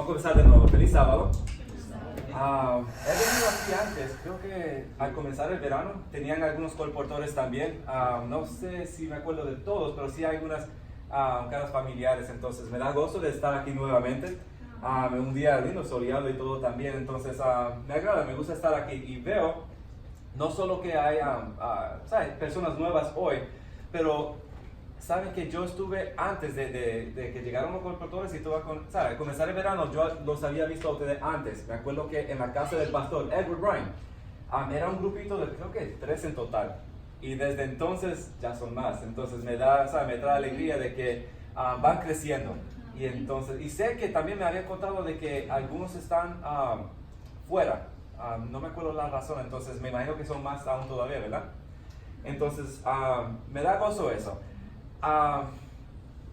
Vamos a comenzar de nuevo. Feliz sábado. He venido aquí antes, creo que al comenzar el verano tenían algunos colportores también. No sé si me acuerdo de todos, pero sí hay algunas caras familiares. Entonces me da gozo de estar aquí nuevamente. Un día lindo, soleado y todo también. Entonces me agrada, me gusta estar aquí. Y veo no solo que hay personas nuevas hoy, pero saben que yo estuve antes de que llegaron los colportores y todo, al comenzar el verano yo los había visto a ustedes antes. Me acuerdo que en la casa del pastor Edward Bryan era un grupito de creo que 3 en total, y desde entonces ya son más. Entonces me trae alegría de que van creciendo. Y entonces, y sé que también me habían contado de que algunos están fuera. No me acuerdo la razón, entonces me imagino que son más aún todavía, ¿verdad? Entonces me da gozo eso.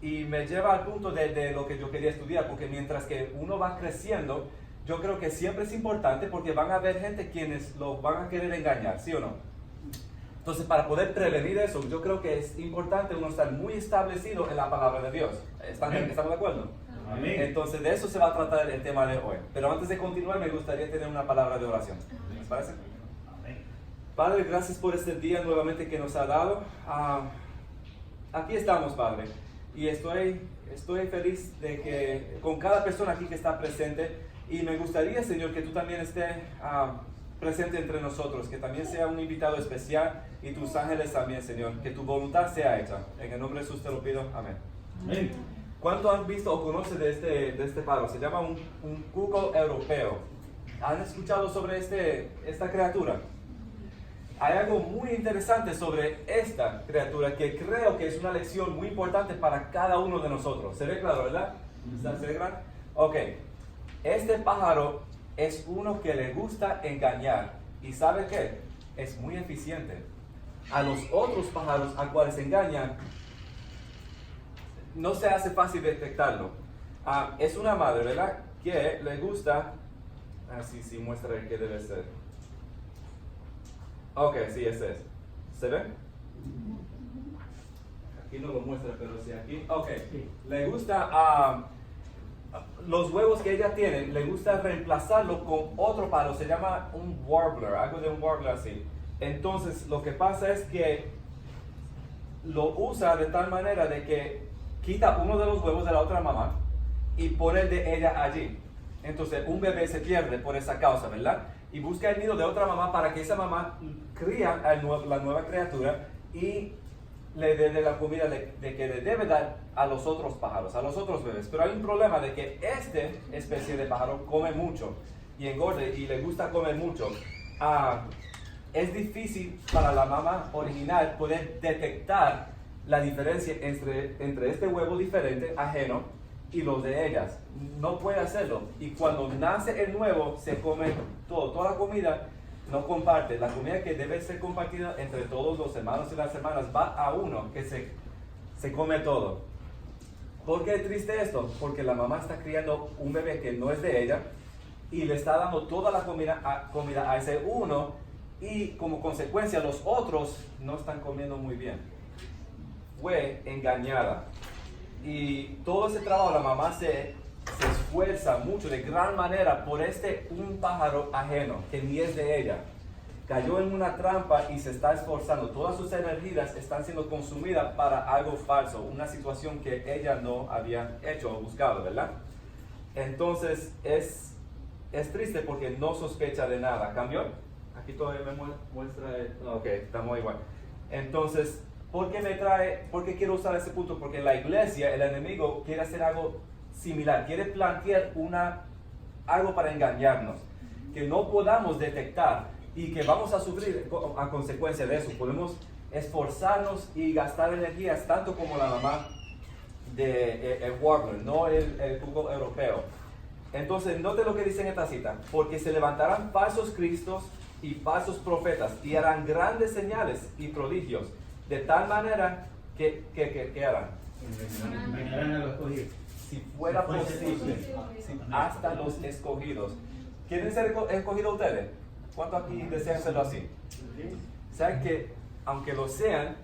Y me lleva al punto de lo que yo quería estudiar, porque mientras que uno va creciendo, yo creo que siempre es importante, porque van a haber gente quienes lo van a querer engañar, ¿sí o no? Entonces, para poder prevenir eso, yo creo que es importante uno estar muy establecido en la palabra de Dios. ¿Estamos de acuerdo? Amén. Entonces, de eso se va a tratar el tema de hoy. Pero antes de continuar, me gustaría tener una palabra de oración. ¿Les parece? Amén. Padre, gracias por este día nuevamente que nos ha dado. Aquí estamos, Padre, y estoy feliz de que con cada persona aquí que está presente, y me gustaría, Señor, que tú también estés presente entre nosotros, que también sea un invitado especial, y tus ángeles también, Señor, que tu voluntad sea hecha. En el nombre de Jesús te lo pido, amén. Amén. ¿Cuánto han visto o conocen de este pájaro? Se llama un cuco europeo. ¿Han escuchado sobre esta criatura? Hay algo muy interesante sobre esta criatura que creo que es una lección muy importante para cada uno de nosotros. ¿Se ve claro, verdad? ¿Se ve claro? Ok. Este pájaro es uno que le gusta engañar. ¿Y sabe qué? Es muy eficiente. A los otros pájaros a cuales engañan, no se hace fácil detectarlo. Es una madre, ¿verdad? Que le gusta... sí, muestra qué debe ser. Ok, sí, ese es. ¿Se ve? Aquí no lo muestra, pero sí aquí. Ok. Le gusta, los huevos que ella tiene, le gusta reemplazarlo con otro pájaro. Se llama un warbler, algo de un warbler así. Entonces, lo que pasa es que lo usa de tal manera de que quita uno de los huevos de la otra mamá y pone el de ella allí. Entonces, un bebé se pierde por esa causa, ¿verdad? Y busca el nido de otra mamá para que esa mamá cría la nueva criatura y le dé de la comida de que le debe dar a los otros pájaros, a los otros bebés. Pero hay un problema de que esta especie de pájaro come mucho y engorda y le gusta comer mucho. Es difícil para la mamá original poder detectar la diferencia entre este huevo diferente, ajeno, y los de ellas. No puede hacerlo. Y cuando nace el nuevo, se come toda la comida, no comparte. La comida que debe ser compartida entre todos los hermanos y las hermanas va a uno que se come todo. ¿Por qué es triste esto? Porque la mamá está criando un bebé que no es de ella y le está dando toda la comida a ese uno, y como consecuencia los otros no están comiendo muy bien. Fue engañada. Y todo ese trabajo, la mamá se esfuerza mucho, de gran manera, por un pájaro ajeno, que ni es de ella. Cayó en una trampa y se está esforzando. Todas sus energías están siendo consumidas para algo falso, una situación que ella no había hecho o buscado, ¿verdad? Entonces, es triste porque no sospecha de nada. ¿Cambió? Aquí todavía me muestra... Ok, estamos igual. Entonces... ¿Por qué quiero usar ese punto? Porque la iglesia, el enemigo, quiere hacer algo similar. Quiere plantear algo para engañarnos, que no podamos detectar y que vamos a sufrir a consecuencia de eso. Podemos esforzarnos y gastar energías tanto como la mamá de el warbler, no el cuco europeo. Entonces, note lo que dice en esta cita. Porque se levantarán falsos cristos y falsos profetas y harán grandes señales y prodigios, de tal manera que harán. Engañarán a los escogidos. Si fuera posible, hasta los escogidos. ¿Quieren ser escogidos ustedes? ¿Cuántos aquí desean serlo así? ¿Saben que aunque lo sean,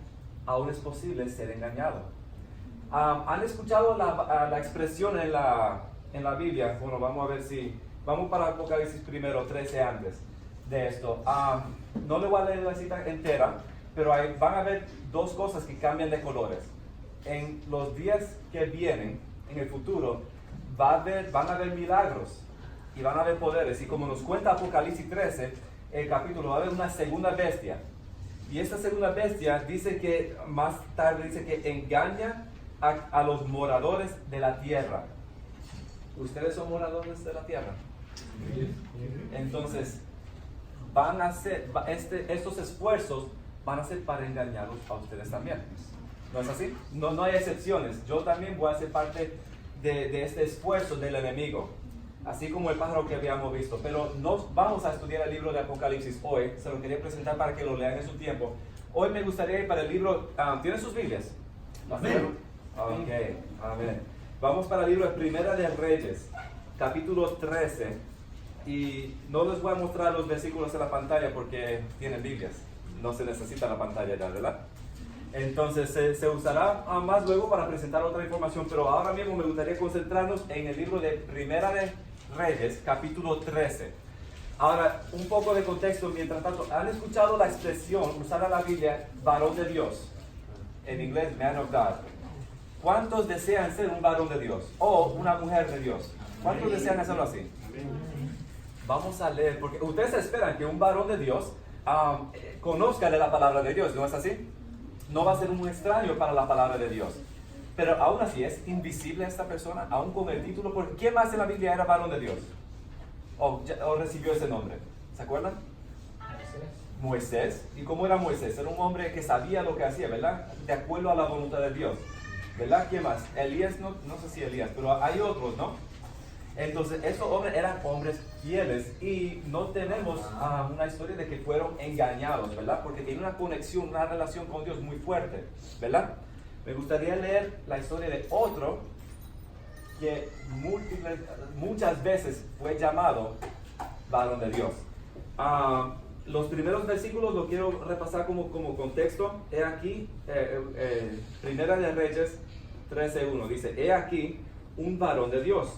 aún es posible ser engañado? ¿Han escuchado la expresión en la en la Biblia, bueno, vamos a ver si, vamos para Apocalipsis primero, 13 antes de esto. No le voy a leer la cita entera, pero van a ver dos cosas que cambian de colores. En los días que vienen, en el futuro, van a haber milagros y van a haber poderes. Y como nos cuenta Apocalipsis 13, el capítulo, va a haber una segunda bestia. Y esta segunda bestia dice que, más tarde dice que engaña a los moradores de la tierra. ¿Ustedes son moradores de la tierra? Entonces, van a hacer, estos esfuerzos van a ser para engañarlos a ustedes también. ¿No es así? No hay excepciones. Yo también voy a ser parte de este esfuerzo del enemigo, así como el pájaro que habíamos visto. Pero no vamos a estudiar el libro de Apocalipsis hoy. Se lo quería presentar para que lo lean en su tiempo. Hoy me gustaría ir para el libro. ¿Tienen sus Biblias? Amén. Ok, amén. Vamos para el libro de Primera de Reyes, capítulo 13. Y no les voy a mostrar los versículos en la pantalla porque tienen Biblias. No se necesita la pantalla ya, ¿verdad? Entonces se usará más luego para presentar otra información, pero ahora mismo me gustaría concentrarnos en el libro de Primera de Reyes, capítulo 13. Ahora, un poco de contexto, mientras tanto, ¿han escuchado la expresión usada en la Biblia, varón de Dios? En inglés, man of God. ¿Cuántos desean ser un varón de Dios? O una mujer de Dios. ¿Cuántos desean hacerlo así? Vamos a leer, porque ustedes esperan que un varón de Dios conozca de la palabra de Dios, ¿no es así? No va a ser un extraño para la palabra de Dios. Pero aún así es invisible esta persona, aún con el título, porque ¿quién más en la Biblia era varón de Dios? O recibió ese nombre. ¿Se acuerdan? Moisés. ¿Y cómo era Moisés? Era un hombre que sabía lo que hacía, ¿verdad? De acuerdo a la voluntad de Dios. ¿Verdad? ¿Quién más? Elías, no sé si Elías, pero hay otros, ¿no? Entonces, estos hombres eran hombres fieles y no tenemos una historia de que fueron engañados, ¿verdad? Porque tienen una conexión, una relación con Dios muy fuerte, ¿verdad? Me gustaría leer la historia de otro que muchas veces fue llamado varón de Dios. Los primeros versículos lo quiero repasar como contexto. He aquí, Primera de Reyes 13:1 dice: He aquí un varón de Dios.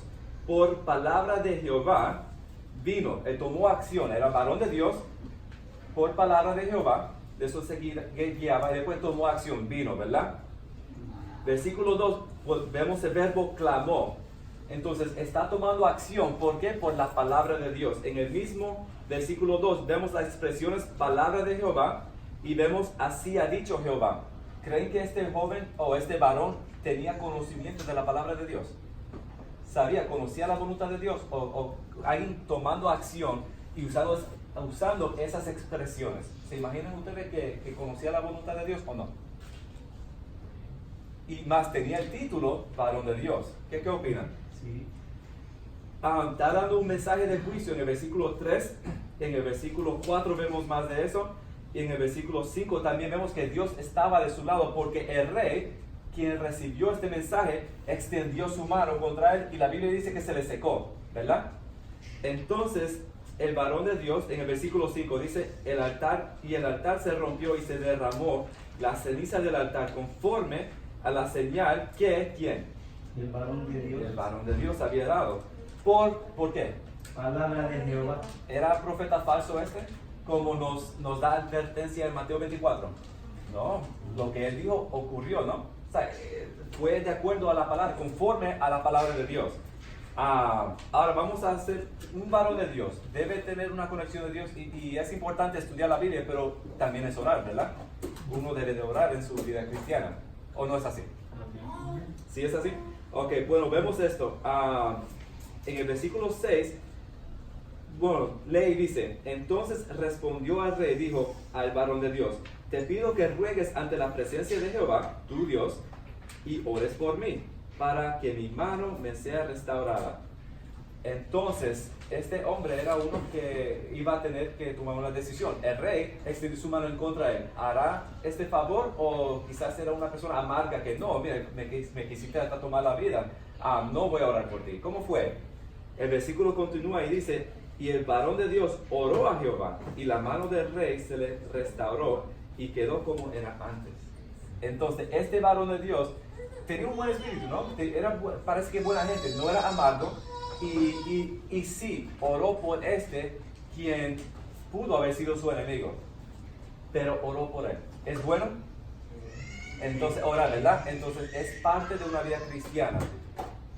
Por palabra de Jehová vino, él tomó acción, era varón de Dios, por palabra de Jehová, de eso se guiaba, y después tomó acción, vino, ¿verdad? Versículo 2, pues vemos el verbo clamó. Entonces está tomando acción, ¿por qué? Por la palabra de Dios. En el mismo versículo 2 vemos las expresiones palabra de Jehová y vemos así ha dicho Jehová. ¿Creen que este joven o este varón tenía conocimiento de la palabra de Dios? ¿Conocía la voluntad de Dios? ¿O alguien tomando acción y usando esas expresiones? ¿Se imaginan ustedes que conocía la voluntad de Dios o no? Y más tenía el título varón de Dios. ¿Qué opinan? Sí. Está dando un mensaje de juicio en el versículo 3. En el versículo 4 vemos más de eso. Y en el versículo 5 también vemos que Dios estaba de su lado, porque el rey, quien recibió este mensaje, extendió su mano contra él y la Biblia dice que se le secó, ¿verdad? Entonces el varón de Dios en el versículo 5 dice: el altar se rompió y se derramó la ceniza del altar conforme a la señal que ¿quién? El varón de Dios. El varón de Dios había dado. ¿Por qué? Palabra de Jehová. ¿Era profeta falso este? Como nos da advertencia en Mateo 24. No, lo que él dijo ocurrió, ¿no? O sea, fue de acuerdo a la palabra, conforme a la palabra de Dios. Ahora vamos a hacer un varón de Dios. Debe tener una conexión de Dios y es importante estudiar la Biblia, pero también es orar, ¿verdad? Uno debe de orar en su vida cristiana. ¿O no es así? ¿Sí es así? Ok, bueno, vemos esto. En el versículo 6, bueno, lee y dice: entonces respondió al rey, dijo al varón de Dios: te pido que ruegues ante la presencia de Jehová, tu Dios, y ores por mí, para que mi mano me sea restaurada. Entonces, este hombre era uno que iba a tener que tomar una decisión. El rey extendió su mano en contra de él. ¿Hará este favor? O quizás era una persona amarga que no, mira, me quisiste hasta tomar la vida. No voy a orar por ti. ¿Cómo fue? El versículo continúa y dice: y el varón de Dios oró a Jehová, y la mano del rey se le restauró y quedó como era antes. Entonces, este varón de Dios tenía un buen espíritu, ¿no? Parece que buena gente, no era amargo. Y sí, oró por quien pudo haber sido su enemigo, pero oró por él. ¿Es bueno? Entonces, orar, ¿verdad? Entonces, es parte de una vida cristiana.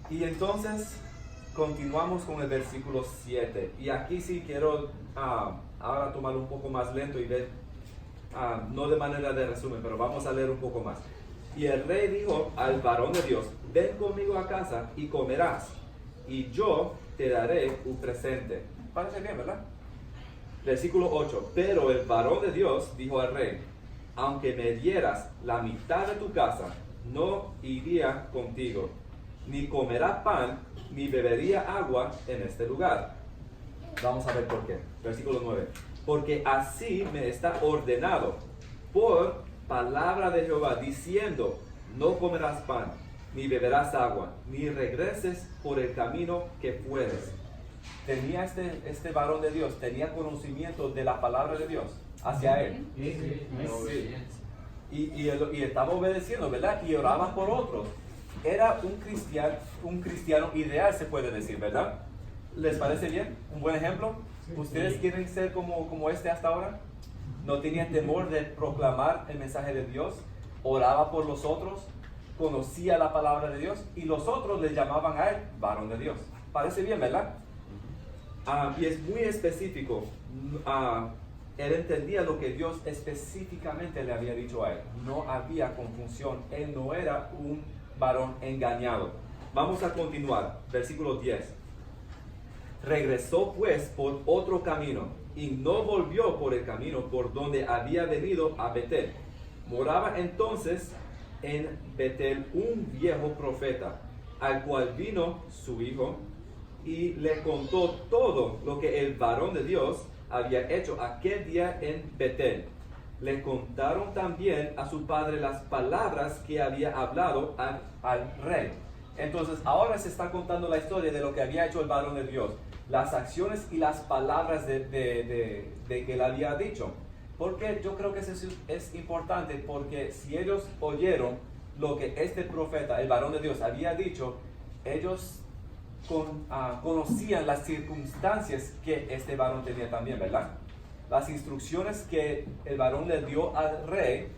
Y entonces, continuamos con el versículo 7. Y aquí sí quiero ahora tomarlo un poco más lento y ver, no de manera de resumen, pero vamos a leer un poco más. Y el rey dijo al varón de Dios: ven conmigo a casa y comerás, y yo te daré un presente. Parece bien, ¿verdad? Versículo 8. Pero el varón de Dios dijo al rey: aunque me dieras la mitad de tu casa, no iría contigo, ni comerá pan, ni bebería agua en este lugar. Vamos a ver por qué. Versículo 9. Porque así me está ordenado por palabra de Jehová, diciendo: no comerás pan, ni beberás agua, ni regreses por el camino que fueres. Tenía este varón de Dios, tenía conocimiento de la palabra de Dios hacia él. Sí. Y estaba obedeciendo, ¿verdad? Y oraba por otros. Era un cristiano ideal, se puede decir, ¿verdad? ¿Les parece bien? ¿Un buen ejemplo? ¿Ustedes quieren ser como este hasta ahora? No tenía temor de proclamar el mensaje de Dios, oraba por los otros, conocía la palabra de Dios, y los otros le llamaban a él varón de Dios. Parece bien, ¿verdad? Y es muy específico. Él entendía lo que Dios específicamente le había dicho a él. No había confusión. Él no era un varón engañado. Vamos a continuar. Versículo 10. Regresó pues por otro camino y no volvió por el camino por donde había venido a Betel. Moraba entonces en Betel un viejo profeta, al cual vino su hijo y le contó todo lo que el varón de Dios había hecho aquel día en Betel. Le contaron también a su padre las palabras que había hablado al rey. Entonces ahora se está contando la historia de lo que había hecho el varón de Dios, las acciones y las palabras de que él había dicho. Porque yo creo que eso es importante, porque si ellos oyeron lo que este profeta, el varón de Dios, había dicho, ellos conocían las circunstancias que este varón tenía también, ¿verdad? Las instrucciones que el varón le dio al rey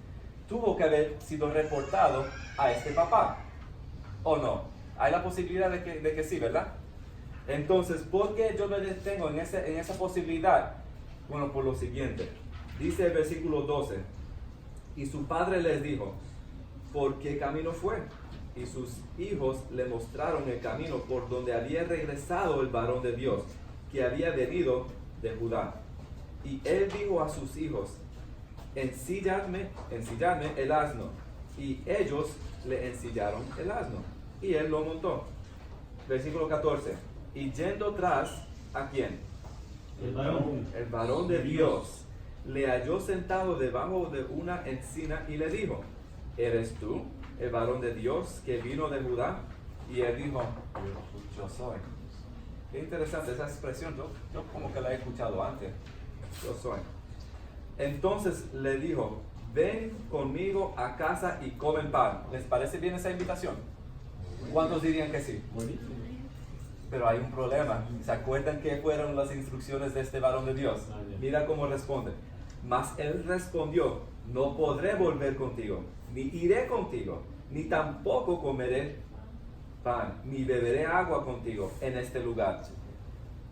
tuvo que haber sido reportado a este papá, ¿o no? Hay la posibilidad de que sí, ¿verdad? Entonces, ¿por qué yo me detengo en esa posibilidad? Bueno, por lo siguiente. Dice el versículo 12: y su padre les dijo: ¿por qué camino fue? Y sus hijos le mostraron el camino por donde había regresado el varón de Dios, que había venido de Judá. Y él dijo a sus hijos: ensilladme el asno. Y ellos le ensillaron el asno, y él lo montó. Versículo 14. Y yendo tras, ¿a quién? El varón de Dios le halló sentado debajo de una encina y le dijo: ¿eres tú el varón de Dios que vino de Judá? Y él dijo: yo soy. Qué interesante esa expresión, yo como que la he escuchado antes. Yo soy. Entonces le dijo: ven conmigo a casa y comen pan. ¿Les parece bien esa invitación? ¿Cuántos dirían que sí? Pero hay un problema. ¿Se acuerdan qué fueron las instrucciones de este varón de Dios? Mira cómo responde. Mas él respondió: no podré volver contigo, ni iré contigo, ni tampoco comeré pan, ni beberé agua contigo en este lugar.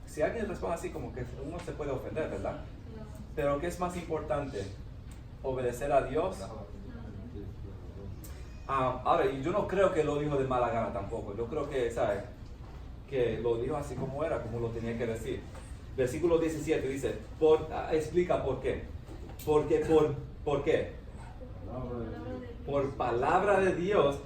Si alguien responde así, como que uno se puede ofender, ¿verdad? Pero ¿qué es más importante? ¿Obedecer a Dios? Ahora, y yo no creo que lo dijo de mala gana tampoco. Yo creo que, ¿sabes? Que lo dijo así como era, como lo tenía que decir. Versículo 17 dice, explica por qué. Porque, ¿por qué? Por palabra de Dios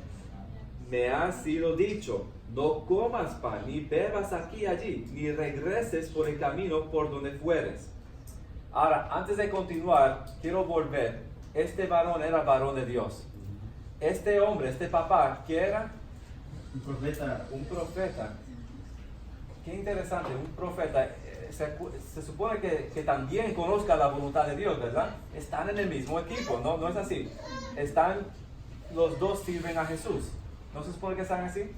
me ha sido dicho: no comas pan, ni bebas aquí y allí, ni regreses por el camino por donde fueres. Ahora, antes de continuar, quiero volver. Este varón era varón de Dios. Este hombre, este papá, ¿qué era? Un profeta. Un profeta. Qué interesante, un profeta. Se supone que también conozca la voluntad de Dios, ¿verdad? Están en el mismo equipo, ¿no? No es así. Los dos sirven a Jesús. ¿No se supone que están así?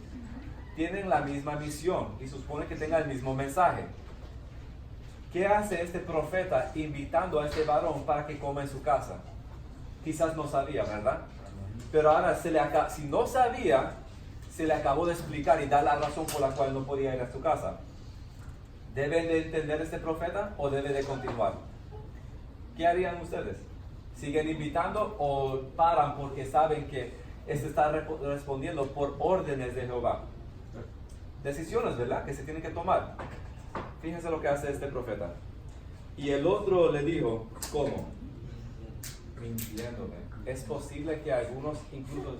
Tienen la misma misión y se supone que tengan el mismo mensaje. ¿Qué hace este profeta invitando a este varón para que coma en su casa? Quizás no sabía, ¿verdad? Pero ahora, si no sabía, se le acabó de explicar y dar la razón por la cual no podía ir a su casa. ¿Deben de entender este profeta o debe de continuar? ¿Qué harían ustedes? ¿Siguen invitando o paran porque saben que este está respondiendo por órdenes de Jehová? Decisiones, ¿verdad? Que se tienen que tomar. Fíjense lo que hace este profeta. Y el otro le dijo, ¿cómo? Mintiéndome. Es posible que algunos, incluso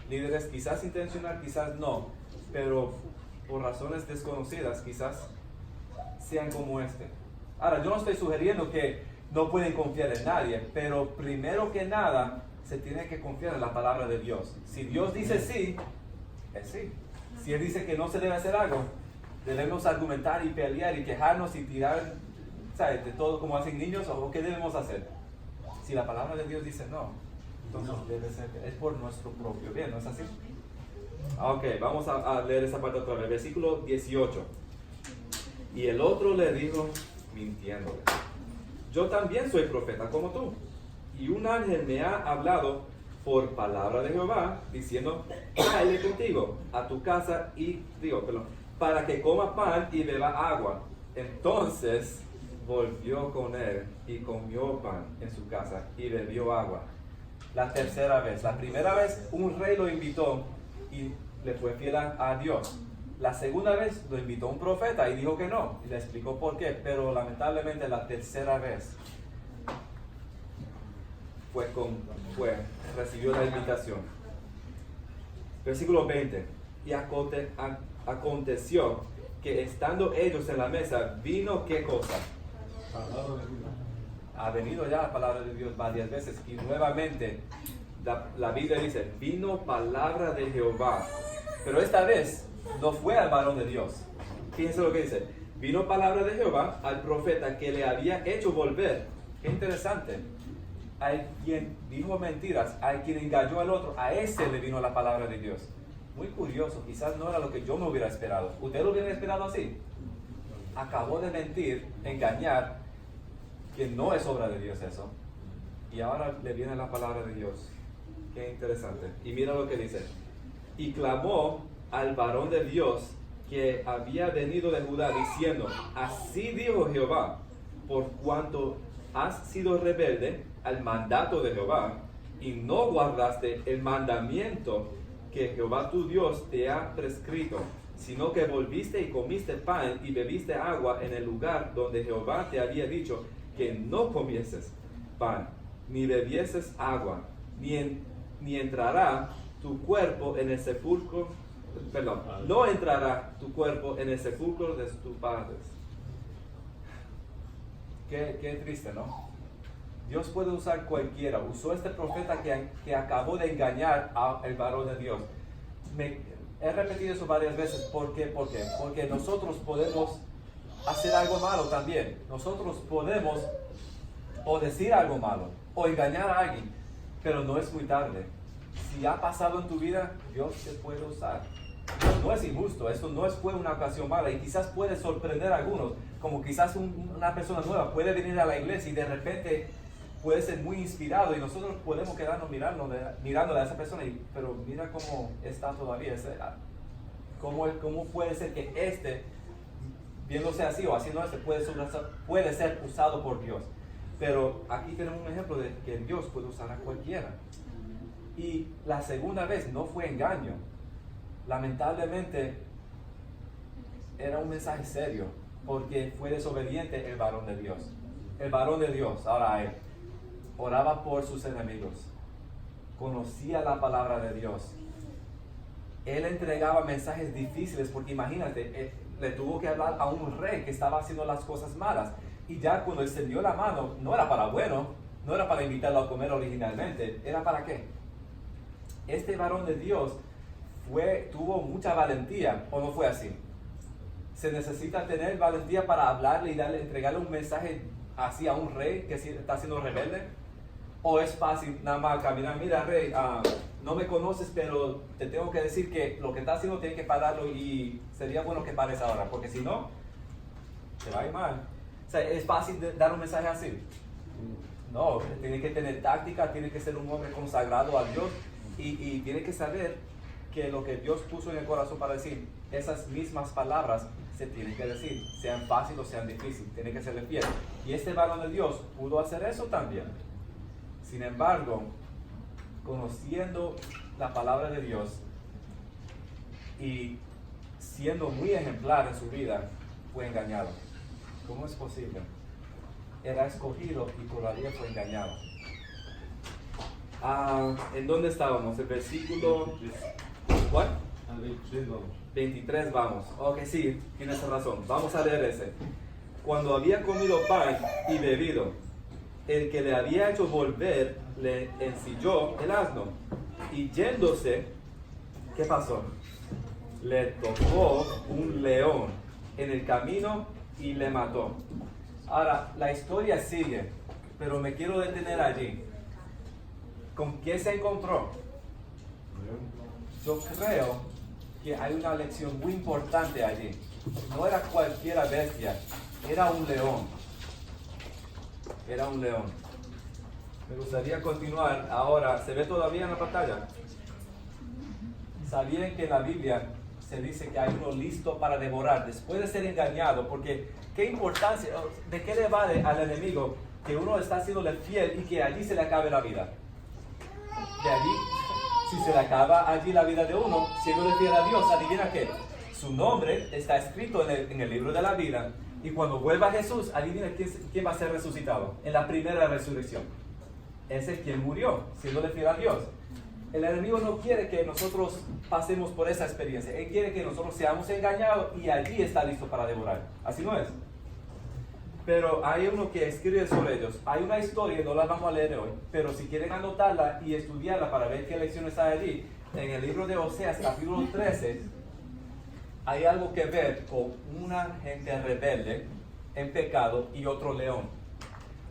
líderes, quizás intencional, quizás no, pero por razones desconocidas, quizás sean como este. Ahora, yo no estoy sugiriendo que no pueden confiar en nadie, pero primero que nada, se tiene que confiar en la palabra de Dios. Si Dios dice sí, es sí. Si Él dice que no se debe hacer algo, debemos argumentar y pelear y quejarnos y tirar, ¿sabes?, de todo como hacen niños, o qué debemos hacer. Si la palabra de Dios dice no, entonces debe ser, es por nuestro propio bien, ¿no es así? Ok, vamos a leer esa parte otra vez, versículo 18. Y el otro le dijo, mintiéndole, yo también soy profeta como tú, y un ángel me ha hablado por palabra de Jehová, diciendo, tráele contigo a tu casa para que coma pan y beba agua. Entonces volvió con él y comió pan en su casa y bebió agua. La tercera vez. La primera vez un rey lo invitó y le fue fiel a Dios. La segunda vez lo invitó un profeta y dijo que no. Y le explicó por qué. Pero lamentablemente la tercera vez recibió la invitación. Versículo 20. Y aconteció que estando ellos en la mesa, vino ¿qué cosa? Ha venido ya la palabra de Dios varias veces y nuevamente la Biblia dice, vino palabra de Jehová, pero esta vez no fue al varón de Dios. Fíjense lo que dice, vino palabra de Jehová al profeta que le había hecho volver. Qué interesante. Hay quien dijo mentiras, hay quien engañó al otro, a ese le vino la palabra de Dios. Muy curioso, quizás no era lo que yo me hubiera esperado. ¿Usted lo hubiera esperado así? Acabó de mentir, engañar, que no es obra de Dios eso. Y ahora le viene la palabra de Dios. Qué interesante. Y mira lo que dice. Y clamó al varón de Dios que había venido de Judá, diciendo, así dijo Jehová, por cuanto has sido rebelde al mandato de Jehová, y no guardaste el mandamiento que Jehová tu Dios te ha prescrito, sino que volviste y comiste pan y bebiste agua en el lugar donde Jehová te había dicho que no comieses pan, ni bebieses agua, ni entrará tu cuerpo en el sepulcro, no entrará tu cuerpo en el sepulcro de tus padres. Qué triste, ¿no? Dios puede usar cualquiera. Usó este profeta que acabó de engañar al varón de Dios. He repetido eso varias veces. ¿Por qué? Porque nosotros podemos hacer algo malo también. Nosotros podemos o decir algo malo o engañar a alguien, pero no es muy tarde. Si ha pasado en tu vida, Dios te puede usar. Dios no es injusto, esto no fue una ocasión mala y quizás puede sorprender a algunos, como quizás una persona nueva puede venir a la iglesia y de repente puede ser muy inspirado y nosotros podemos quedarnos mirándole a esa persona, pero mira cómo está todavía, cómo puede ser que viéndose así o haciendo puede ser usado por Dios. Pero aquí tenemos un ejemplo de que Dios puede usar a cualquiera. Y la segunda vez no fue engaño. Lamentablemente era un mensaje serio, porque fue desobediente el varón de Dios. El varón de Dios, ahora él, oraba por sus enemigos, conocía la palabra de Dios. Él entregaba mensajes difíciles, porque imagínate, le tuvo que hablar a un rey que estaba haciendo las cosas malas. Y ya cuando extendió la mano, no era para bueno, no era para invitarlo a comer originalmente, ¿era para qué? Este varón de Dios tuvo mucha valentía, ¿o no fue así? Se necesita tener valentía para hablarle y entregarle un mensaje así a un rey que está siendo rebelde, ¿O es fácil nada más caminar? Mira, Rey, no me conoces, pero te tengo que decir que lo que estás haciendo tienes que pararlo y sería bueno que pares ahora, porque si no, te va a ir mal. O sea, es fácil dar un mensaje así. No, tiene que tener táctica, tiene que ser un hombre consagrado a Dios y tiene que saber que lo que Dios puso en el corazón para decir, esas mismas palabras se tienen que decir, sean fáciles o sean difíciles, tiene que serle fiel. Y este varón de Dios pudo hacer eso también. Sin embargo, conociendo la palabra de Dios y siendo muy ejemplar en su vida, fue engañado. ¿Cómo es posible? Era escogido y todavía fue engañado. ¿En dónde estábamos? El versículo... ¿Cuál? Al 23 vamos. 23 vamos. Ok, sí, tienes razón. Vamos a leer ese. Cuando había comido pan y bebido, el que le había hecho volver le ensilló el asno. Y yéndose, ¿qué pasó? Le tocó un león en el camino y le mató. Ahora, la historia sigue, pero me quiero detener allí. ¿Con qué se encontró? Yo creo que hay una lección muy importante allí. No era cualquier bestia, era un león. Era un león. Me gustaría continuar. Ahora, ¿se ve todavía en la pantalla? ¿Sabían que en la Biblia se dice que hay uno listo para devorar después de ser engañado? Porque, ¿qué importancia, de qué le vale al enemigo que uno está haciéndole fiel y que allí se le acabe la vida? De allí, si se le acaba allí la vida de uno, siendo fiel a Dios, adivina qué, su nombre está escrito en el libro de la vida, y cuando vuelva Jesús, adivina quién va a ser resucitado en la primera resurrección. Ese es quien murió, siendo fiel a Dios. El enemigo no quiere que nosotros pasemos por esa experiencia. Él quiere que nosotros seamos engañados y allí está listo para devorar. Así no es. Pero hay uno que escribe sobre ellos. Hay una historia, no la vamos a leer hoy, pero si quieren anotarla y estudiarla para ver qué lecciones hay allí, en el libro de Oseas, capítulo 13, hay algo que ver con una gente rebelde en pecado y otro león.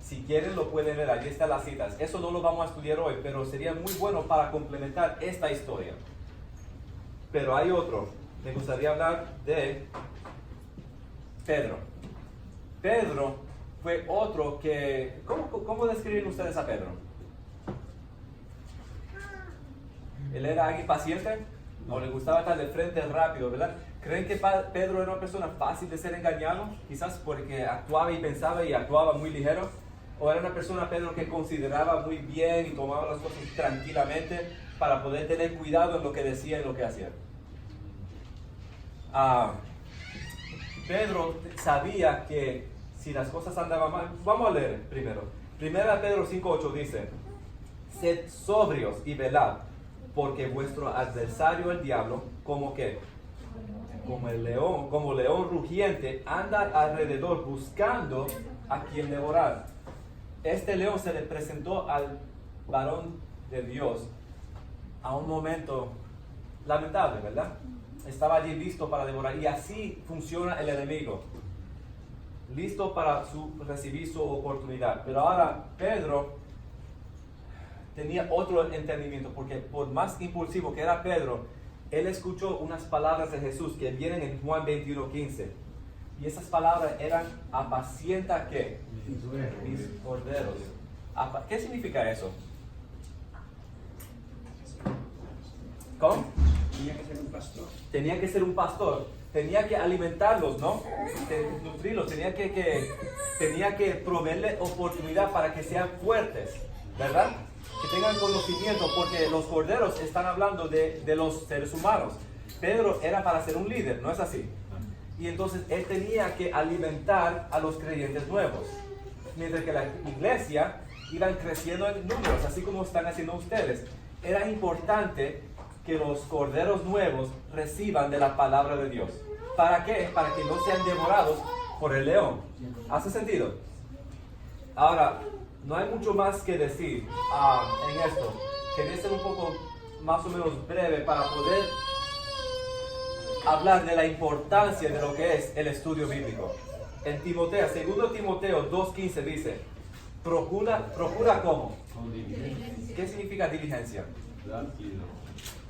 Si quieren lo pueden ver, allí están las citas. Eso no lo vamos a estudiar hoy, pero sería muy bueno para complementar esta historia. Pero hay otro. Me gustaría hablar de Pedro. Pedro fue otro que... ¿Cómo describen ustedes a Pedro? ¿Él era alguien paciente? ¿O le gustaba estar de frente rápido, verdad? ¿Creen que Pedro era una persona fácil de ser engañado? Quizás porque actuaba y pensaba y actuaba muy ligero. ¿O era una persona, Pedro, que consideraba muy bien y tomaba las cosas tranquilamente para poder tener cuidado en lo que decía y lo que hacía? Pedro sabía que si las cosas andaban mal, vamos a leer primero. Primera Pedro 5:8 dice, sed sobrios y velad, porque vuestro adversario el diablo, como león rugiente, anda alrededor buscando a quien devorar. Este león se le presentó al varón de Dios a un momento lamentable, ¿verdad? Estaba allí listo para devorar, y así funciona el enemigo, listo para recibir su oportunidad. Pero ahora Pedro tenía otro entendimiento, porque por más impulsivo que era Pedro, él escuchó unas palabras de Jesús que vienen en Juan 21:15, y esas palabras eran: apacienta ¿qué? Mis corderos. ¿Qué significa eso? ¿Cómo? Tenía que ser un pastor. Tenía que ser un pastor, tenía que alimentarlos, ¿no? Nutrirlos, tenía que proveerles oportunidad para que sean fuertes, ¿verdad? Que tengan conocimiento, porque los corderos están hablando de los seres humanos. Pedro era para ser un líder, ¿no es así? Y entonces él tenía que alimentar a los creyentes nuevos, mientras que la iglesia iban creciendo en números, así como están haciendo ustedes. Era importante que los corderos nuevos reciban de la palabra de Dios. ¿Para qué? Para que no sean devorados por el león. ¿Hace sentido? Ahora, no hay mucho más que decir en esto. Quería ser un poco más o menos breve para poder hablar de la importancia de lo que es el estudio bíblico. En Timoteo, 2 Timoteo 2:15 dice: Procura ¿cómo? Con diligencia. ¿Qué significa diligencia? Rápido.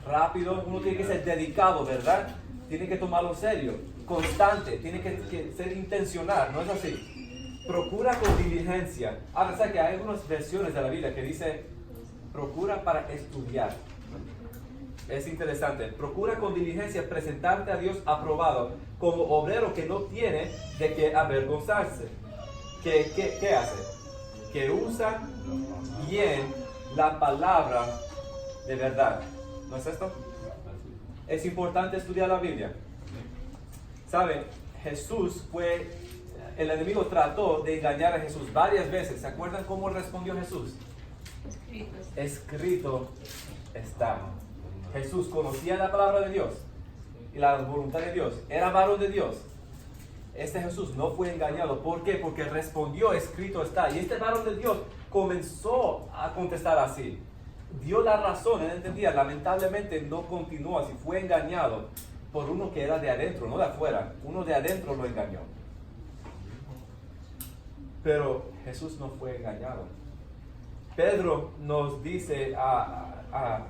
Rápido, uno tiene que ser dedicado, ¿verdad? Tiene que tomarlo en serio, constante, tiene que ser intencional, ¿no es así? Procura con diligencia. Ahora, ¿sabes que hay algunas versiones de la Biblia que dice, procura para estudiar? Es interesante. Procura con diligencia presentarte a Dios aprobado como obrero que no tiene de qué avergonzarse. ¿Qué hace? Que usa bien la palabra de verdad. ¿No es esto? Es importante estudiar la Biblia. ¿Saben? El enemigo trató de engañar a Jesús varias veces. ¿Se acuerdan cómo respondió Jesús? Escrito está. Jesús conocía la palabra de Dios y la voluntad de Dios. Era varón de Dios. Este Jesús no fue engañado. ¿Por qué? Porque respondió, escrito está. Y este varón de Dios comenzó a contestar así. Dio la razón, él entendía. Lamentablemente no continuó así. Fue engañado por uno que era de adentro, no de afuera. Uno de adentro lo engañó. Pero Jesús no fue engañado. Pedro nos dice,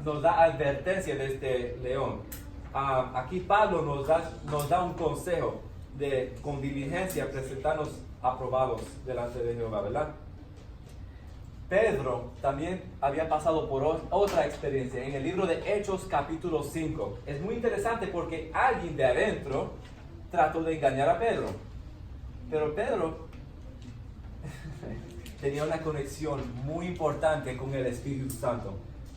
nos da advertencia de este león. Aquí Pablo nos da un consejo de con diligencia presentarnos aprobados delante de Jehová, ¿verdad? Pedro también había pasado por otra experiencia en el libro de Hechos capítulo 5. Es muy interesante porque alguien de adentro trató de engañar a Pedro. Pero Pedro tenía una conexión muy importante con el Espíritu Santo.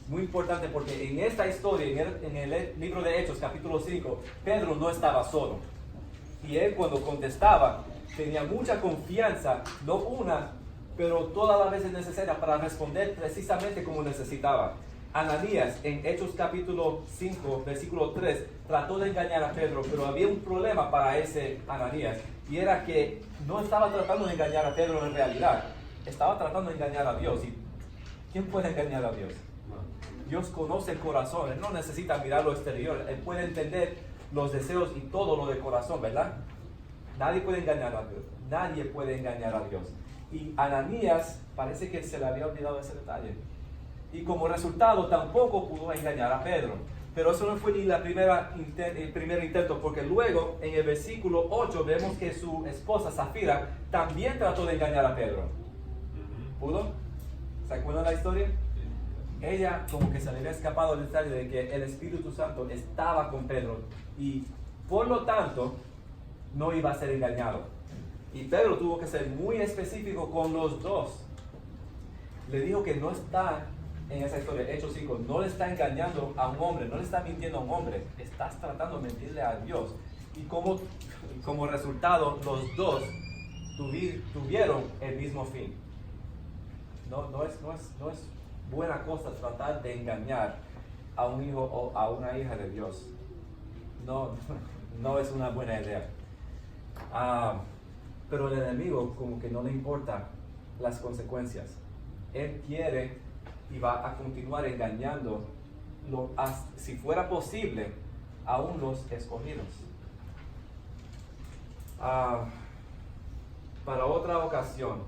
Muy importante porque en esta historia, en el libro de Hechos capítulo 5, Pedro no estaba solo. Y él cuando contestaba tenía mucha confianza, no una, pero todas las veces necesarias para responder precisamente como necesitaba. Ananías en Hechos capítulo 5, versículo 3, trató de engañar a Pedro, pero había un problema para ese Ananías, y era que no estaba tratando de engañar a Pedro en realidad, estaba tratando de engañar a Dios. ¿Y quién puede engañar a Dios? Dios conoce el corazón, Él no necesita mirar lo exterior, Él puede entender los deseos y todo lo del corazón, ¿verdad? Nadie puede engañar a Dios, nadie puede engañar a Dios. Y Ananías parece que se le había olvidado ese detalle. Y como resultado tampoco pudo engañar a Pedro. Pero eso no fue ni el primer intento, porque luego en el versículo 8 vemos que su esposa Zafira también trató de engañar a Pedro. ¿Pudo? ¿Se acuerdan la historia? Ella como que se le había escapado el detalle de que el Espíritu Santo estaba con Pedro y por lo tanto no iba a ser engañado. Y Pedro tuvo que ser muy específico con los dos. Le dijo que no está, en esa historia, Hechos 5, no le está engañando a un hombre, no le está mintiendo a un hombre, estás tratando de mentirle a Dios. Y como resultado, los dos tuvieron el mismo fin. No es buena cosa tratar de engañar a un hijo o a una hija de Dios. No es una buena idea. Pero el enemigo como que no le importa las consecuencias. Él quiere y va a continuar engañando, si fuera posible, aún los escogidos. Para otra ocasión,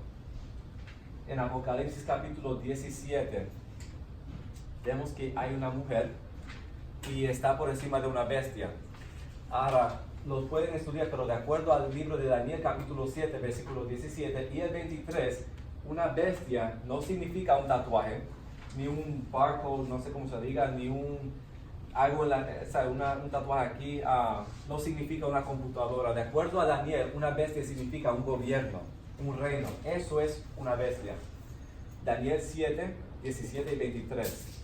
en Apocalipsis capítulo 17, vemos que hay una mujer y está por encima de una bestia. Ahora, los pueden estudiar, pero de acuerdo al libro de Daniel capítulo 7, versículo 17 y el 23, una bestia no significa un tatuaje, ni un barcode, no sé cómo se diga, ni un tatuaje aquí, no significa una computadora. De acuerdo a Daniel, una bestia significa un gobierno, un reino. Eso es una bestia. Daniel 7, 17 y 23.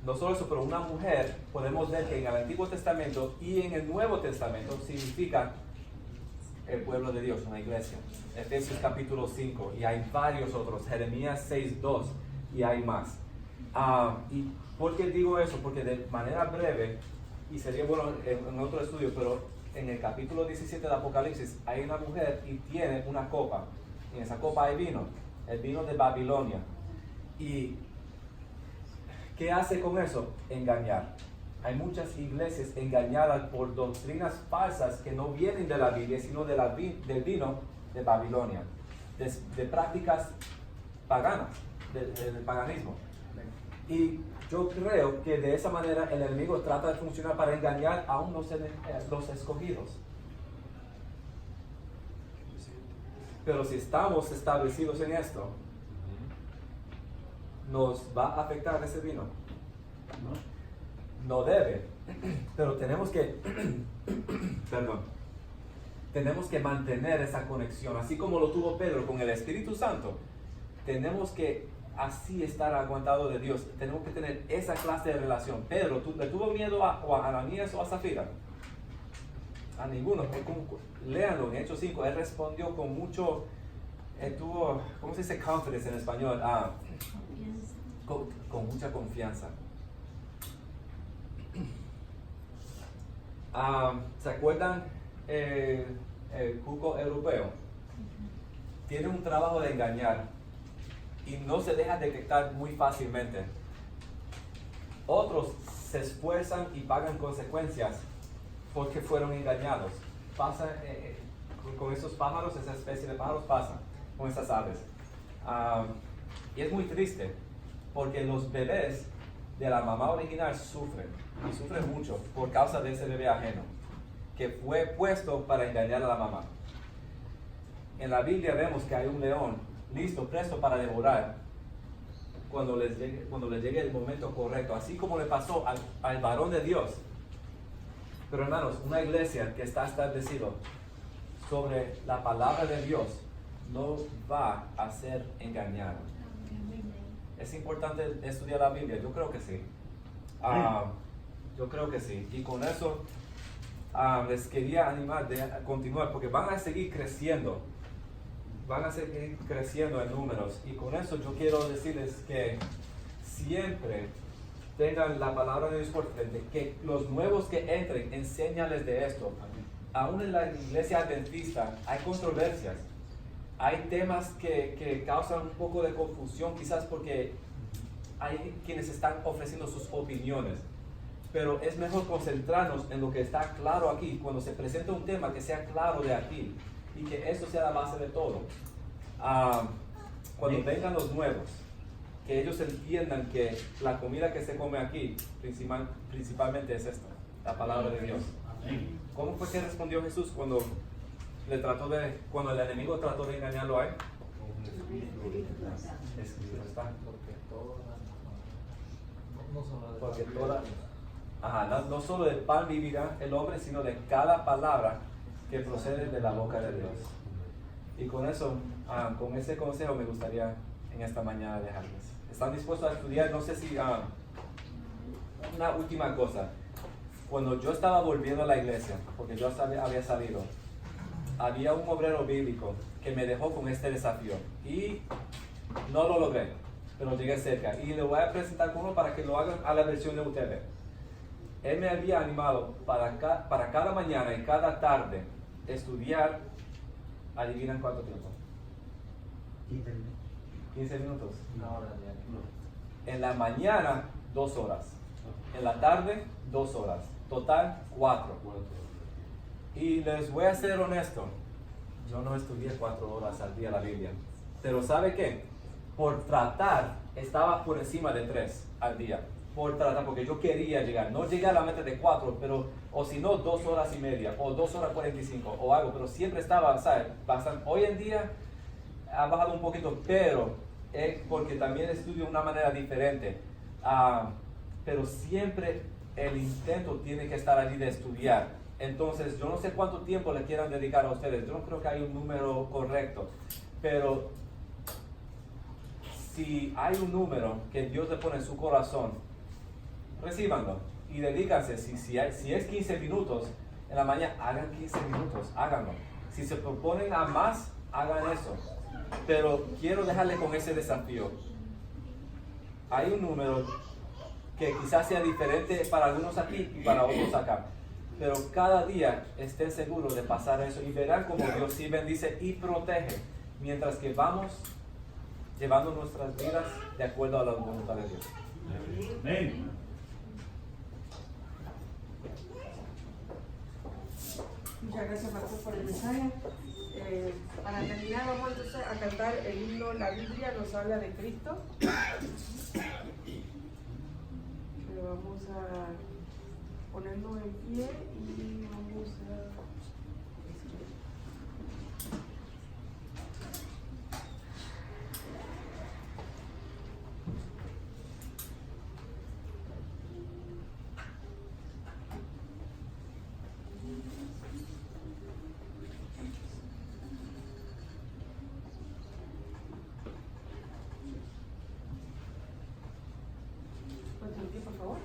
No solo eso, pero una mujer, podemos ver que en el Antiguo Testamento y en el Nuevo Testamento significa el pueblo de Dios, una iglesia. Efesios capítulo 5, y hay varios otros, Jeremías 6, 2, y hay más. ¿Y por qué digo eso? Porque de manera breve, y sería bueno en otro estudio, pero en el capítulo 17 de Apocalipsis hay una mujer y tiene una copa. En esa copa hay vino, el vino de Babilonia. ¿Y qué hace con eso? Engañar. Hay muchas iglesias engañadas por doctrinas falsas que no vienen de la Biblia, sino del vino de Babilonia, de prácticas paganas, del paganismo. Y yo creo que de esa manera el enemigo trata de funcionar para engañar aún los escogidos. Pero si estamos establecidos en esto, ¿nos va a afectar ese vino? No debe, pero tenemos que, perdón, tenemos que mantener esa conexión, así como lo tuvo Pedro con el Espíritu Santo. Tenemos que así estar aguantado de Dios. Tenemos que tener esa clase de relación. Pedro, ¿le tuvo miedo a Ananías o a Zafira? A ninguno. Léanlo en Hechos 5. Él respondió con mucho, tuvo, ¿cómo se dice confidence en español? Con mucha confianza. ¿Se acuerdan el cuco europeo? Tiene un trabajo de engañar y no se deja detectar muy fácilmente. Otros se esfuerzan y pagan consecuencias porque fueron engañados. Pasa con esos pájaros, esa especie de pájaros pasa con esas aves. Y es muy triste porque los bebés de la mamá original sufren y sufren mucho por causa de ese bebé ajeno que fue puesto para engañar a la mamá. En la Biblia vemos que hay un león listo, presto para devorar cuando les llegue el momento correcto, así como le pasó al varón de Dios. Pero hermanos, una iglesia que está establecido sobre la palabra de Dios no va a ser engañada. Es importante estudiar la Biblia, yo creo que sí. Yo creo que sí. Y con eso les quería animar a continuar, porque van a seguir creciendo. Van a seguir creciendo en números. Y con eso yo quiero decirles que siempre tengan la palabra de Dios por frente, que los nuevos que entren, enséñales de esto. Aún en la iglesia adventista hay controversias. Hay temas que causan un poco de confusión, quizás porque hay quienes están ofreciendo sus opiniones. Pero es mejor concentrarnos en lo que está claro aquí. Cuando se presenta un tema, que sea claro de aquí y que eso sea la base de todo. Cuando vengan los nuevos, que ellos entiendan que la comida que se come aquí principalmente es esta, la palabra de Dios. ¿Cómo fue que respondió Jesús cuando el enemigo trató de engañarlo a él? Escrito está. No solo del pan vivirá el hombre, sino de cada palabra que procede de la boca de Dios. Y con eso, con ese consejo me gustaría en esta mañana dejarles. ¿Están dispuestos a estudiar? No sé si una última cosa. Cuando yo estaba volviendo a la iglesia, porque yo había salido, había un obrero bíblico que me dejó con este desafío y no lo logré, pero llegué cerca y le voy a presentar uno para que lo hagan a la versión de ustedes. Él me había animado para cada mañana y cada tarde estudiar. ¿Adivinan cuánto tiempo? 15 minutos. Una hora de En la mañana 2 horas, en la tarde 2 horas, total 4. Y les voy a ser honesto, yo no estudié 4 horas al día la Biblia, pero ¿sabe qué? Por tratar, estaba por encima de 3 al día, por tratar, porque yo quería llegar, no llegué a la meta de 4, pero, o si no, 2 horas y media, o 2 horas 45, o algo, pero siempre estaba, ¿sabes? Bastante. Hoy en día ha bajado un poquito, pero porque también estudio de una manera diferente, pero siempre el intento tiene que estar allí de estudiar. Entonces, yo no sé cuánto tiempo le quieran dedicar a ustedes. Yo no creo que hay un número correcto. Pero si hay un número que Dios le pone en su corazón, recíbanlo y dedícanse. Si es 15 minutos en la mañana, hagan 15 minutos, háganlo. Si se proponen a más, hagan eso. Pero quiero dejarle con ese desafío. Hay un número que quizás sea diferente para algunos aquí y para otros acá. Pero cada día estén seguros de pasar eso y verán cómo Dios sí bendice y protege mientras que vamos llevando nuestras vidas de acuerdo a la voluntad de Dios. Amén. Muchas gracias, pastor, por el mensaje. Para terminar, vamos entonces a cantar el himno La Biblia nos habla de Cristo. Pero vamos a ponernos en pie y vamos a... por favor.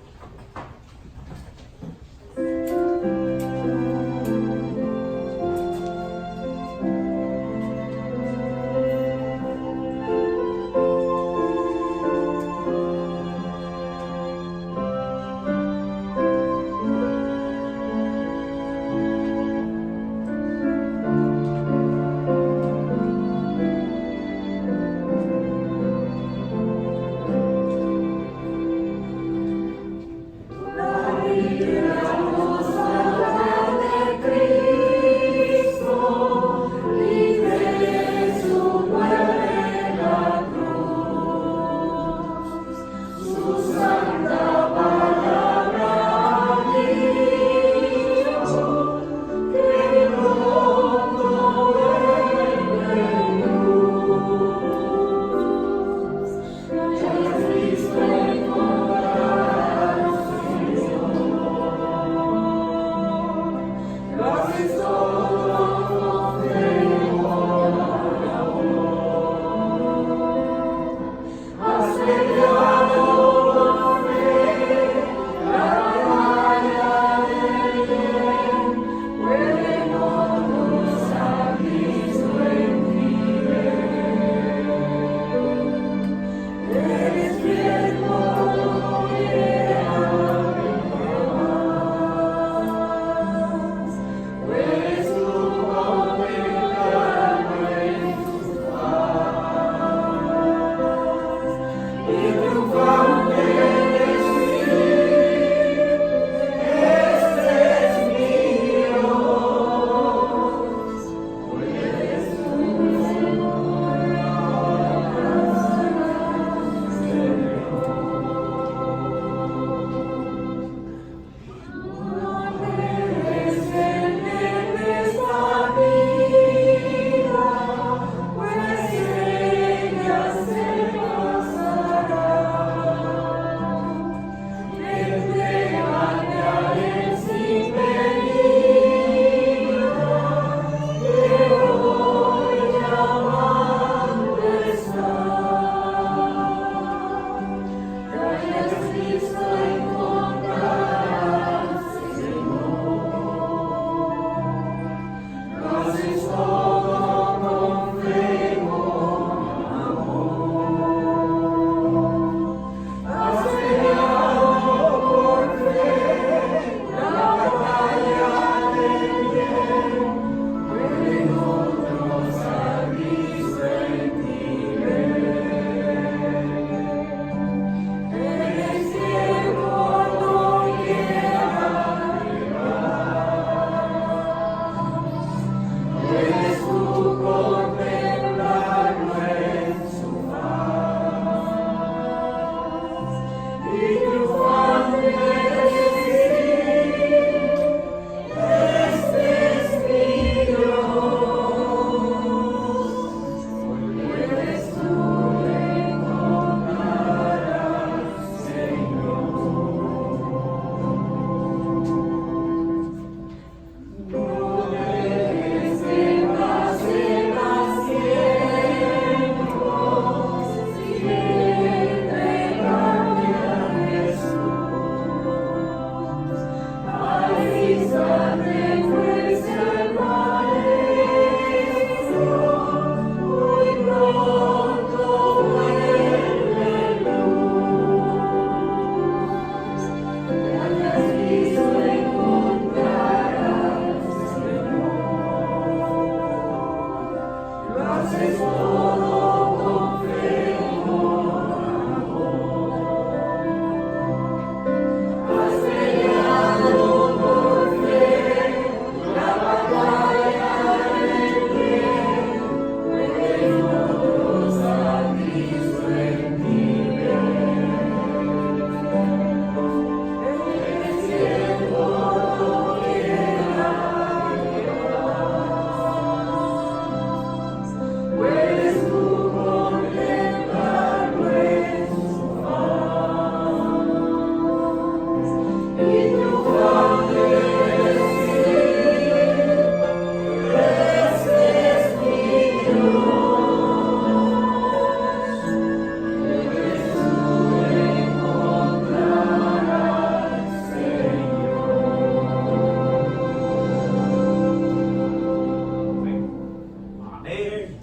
Amén.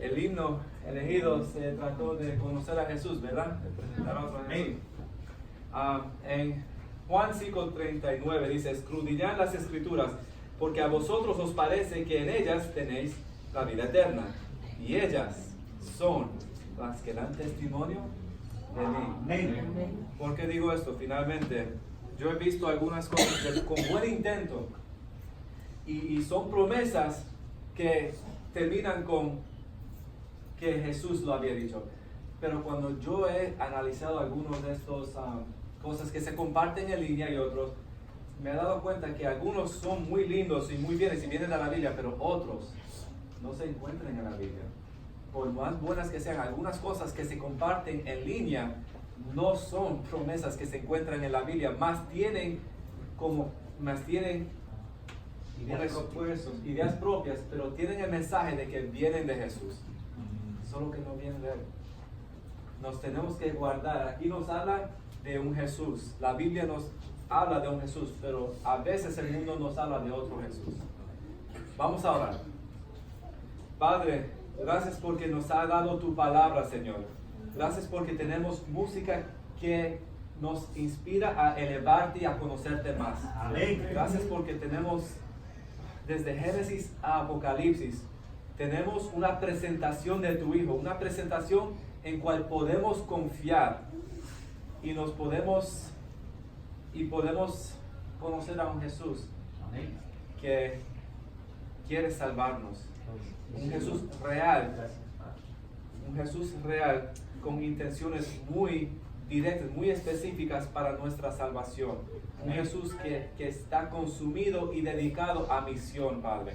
El himno elegido se trató de conocer a Jesús, ¿verdad? De presentar a otro Jesús. En Juan 5:39 dice: escudriñad las escrituras, porque a vosotros os parece que en ellas tenéis la vida eterna, y ellas son las que dan testimonio de mí. Amén. ¿Por qué digo esto? Finalmente, yo he visto algunas cosas con buen intento y son promesas que terminan con que Jesús lo había dicho. Pero cuando yo he analizado algunos de estos cosas que se comparten en línea y otros, me he dado cuenta que algunos son muy lindos y muy bienes y vienen de la Biblia, pero otros no se encuentran en la Biblia. Por más buenas que sean, algunas cosas que se comparten en línea no son promesas que se encuentran en la Biblia, más tienen ideas propias, pero tienen el mensaje de que vienen de Jesús, solo que no vienen de Él. Nos tenemos que guardar. Aquí nos habla de un Jesús, la Biblia nos habla de un Jesús, pero a veces el mundo nos habla de otro Jesús. Vamos a orar. Padre, gracias porque nos ha dado tu palabra, Señor. Gracias porque tenemos música que nos inspira a elevarte y a conocerte más. Amén. Gracias porque tenemos desde Génesis a Apocalipsis, tenemos una presentación de tu Hijo, una presentación en cual podemos confiar y podemos conocer a un Jesús que quiere salvarnos. Un Jesús real con intenciones muy directas, muy específicas para nuestra salvación. Un Jesús que está consumido y dedicado a misión, Padre.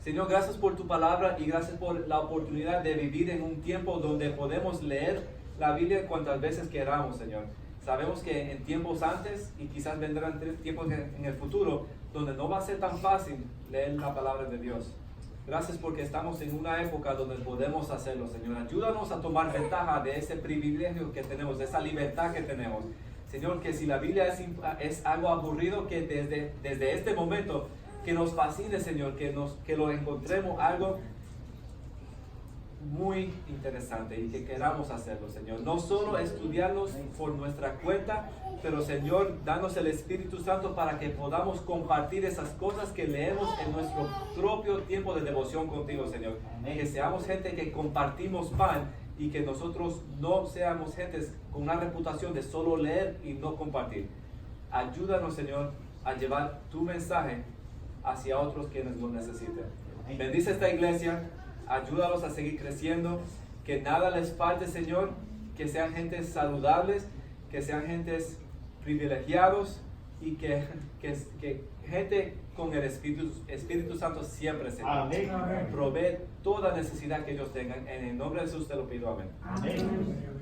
Señor, gracias por tu palabra y gracias por la oportunidad de vivir en un tiempo donde podemos leer la Biblia cuantas veces queramos, Señor. Sabemos que en tiempos antes y quizás vendrán tiempos en el futuro donde no va a ser tan fácil leer la palabra de Dios. Gracias porque estamos en una época donde podemos hacerlo, Señor. Ayúdanos a tomar ventaja de ese privilegio que tenemos, de esa libertad que tenemos. Señor, que si la Biblia es algo aburrido, que desde este momento que nos fascine, Señor, que lo encontremos algo muy interesante y que queramos hacerlo, Señor. No solo estudiarlos por nuestra cuenta, pero, Señor, danos el Espíritu Santo para que podamos compartir esas cosas que leemos en nuestro propio tiempo de devoción contigo, Señor. Que seamos gente que compartimos pan y que nosotros no seamos gentes con una reputación de solo leer y no compartir. Ayúdanos, Señor, a llevar tu mensaje hacia otros quienes lo necesiten. Bendice esta iglesia, ayúdalos a seguir creciendo, que nada les falte, Señor, que sean gentes saludables, que sean gentes privilegiados y que gente con el Espíritu Santo siempre, Señor. Amén. Provee toda necesidad que ellos tengan. En el nombre de Jesús te lo pido. Amén. Amén.